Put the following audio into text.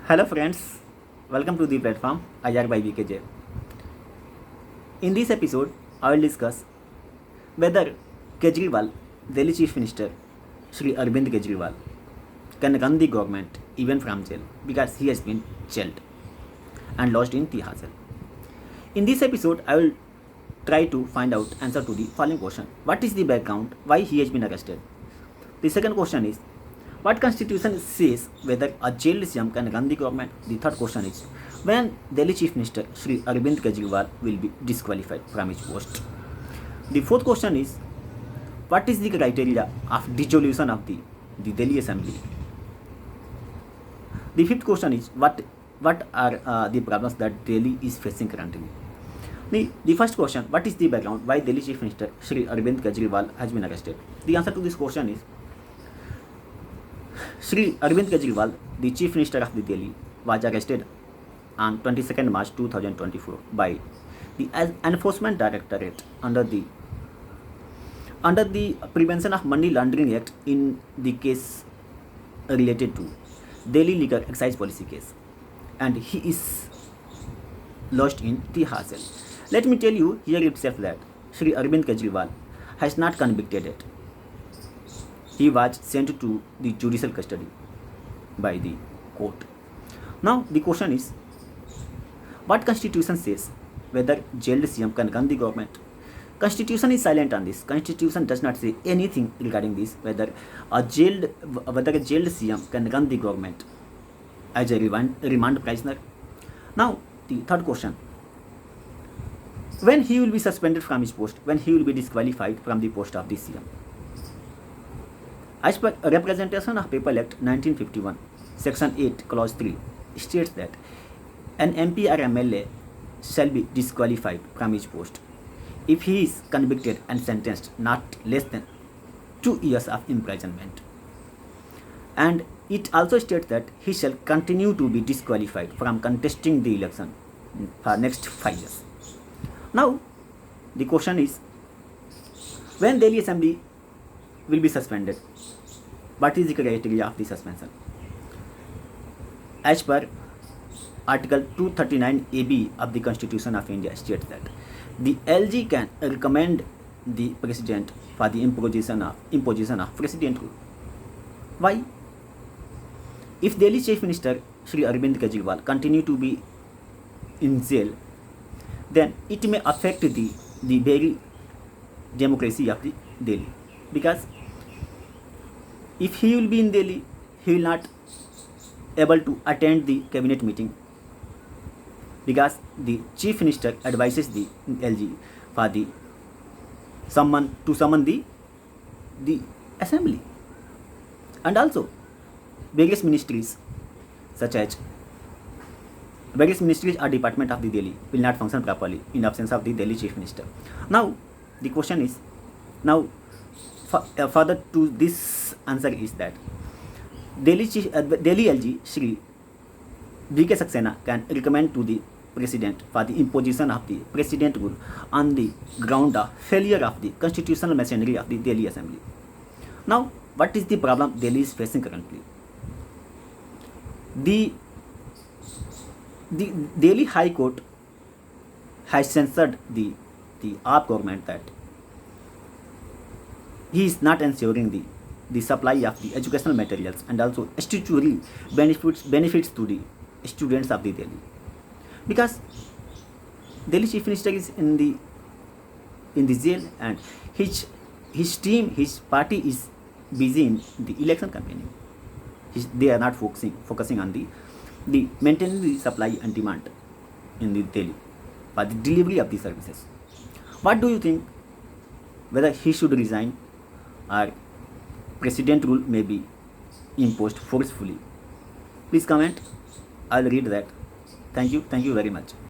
Hello friends, welcome to the platform IR by VKJ. In this episode, I will discuss whether Kejriwal, Delhi Chief Minister Shri Arvind Kejriwal, can run the government even from jail because he has been jailed and lodged in Tihar jail. In this episode, I will try to find out answer to the following question: what is the background? Why he has been arrested? The second question is, what constitution says whether a jailed CM can run the government? The third question is, when Delhi Chief Minister Shri Arvind Kejriwal will be disqualified from his post? The fourth question is, what is the criteria of dissolution of the Delhi Assembly? The fifth question is, what are the problems that Delhi is facing currently? The first question, what is the background? Why Delhi Chief Minister Shri Arvind Kejriwal has been arrested? The answer to this question is, Shri Arvind Kejriwal, the Chief Minister of the Delhi, was arrested on 22nd March 2024 by the Enforcement Directorate under the Prevention of Money Laundering Act in the case related to Delhi Liquor Excise Policy case, and he is lodged in Tihar jail. Let me tell you here itself that Shri Arvind Kejriwal has not convicted yet. He was sent to the judicial custody by the court. Now the question is, what constitution says whether jailed CM can run the government? Constitution is silent on this. Constitution does not say anything regarding this, whether a jailed CM can run the government as a remand prisoner. Now the third question, when he will be suspended from his post, when he will be disqualified from the post of the CM? As per Representation of People Act 1951, Section 8, Clause 3 states that an MP or MLA shall be disqualified from his post if he is convicted and sentenced not less than 2 years of imprisonment. And it also states that he shall continue to be disqualified from contesting the election for next 5 years. Now, the question is, when Delhi Assembly will be suspended, what is the criteria of the suspension? As per Article 239 AB of the Constitution of India states that the LG can recommend the President for the imposition of President rule. Why? If Delhi Chief Minister Shri Arvind Kejriwal continue to be in jail, then it may affect the very democracy of the Delhi, because if he will be in Delhi, he will not able to attend the cabinet meeting, because the chief minister advises the LG for the summon the assembly, and also various ministries or department of the Delhi will not function properly in absence of the Delhi chief minister. Now the question is, now further to this answer is that Delhi LG Shri V.K. Saxena can recommend to the President for the imposition of the President rule on the ground of failure of the constitutional machinery of the Delhi Assembly. Now, what is the problem Delhi is facing currently? The Delhi High Court has censored the AAP government that he is not ensuring the supply of the educational materials and also statutory benefits to the students of the Delhi, because Delhi Chief Minister is in the jail, and his team, his party is busy in the election campaigning. They are not focusing on the maintaining the supply and demand in the Delhi for the delivery of the services. What do you think, whether he should resign or President rule may be imposed forcefully? Please comment. I'll read that. Thank you very much.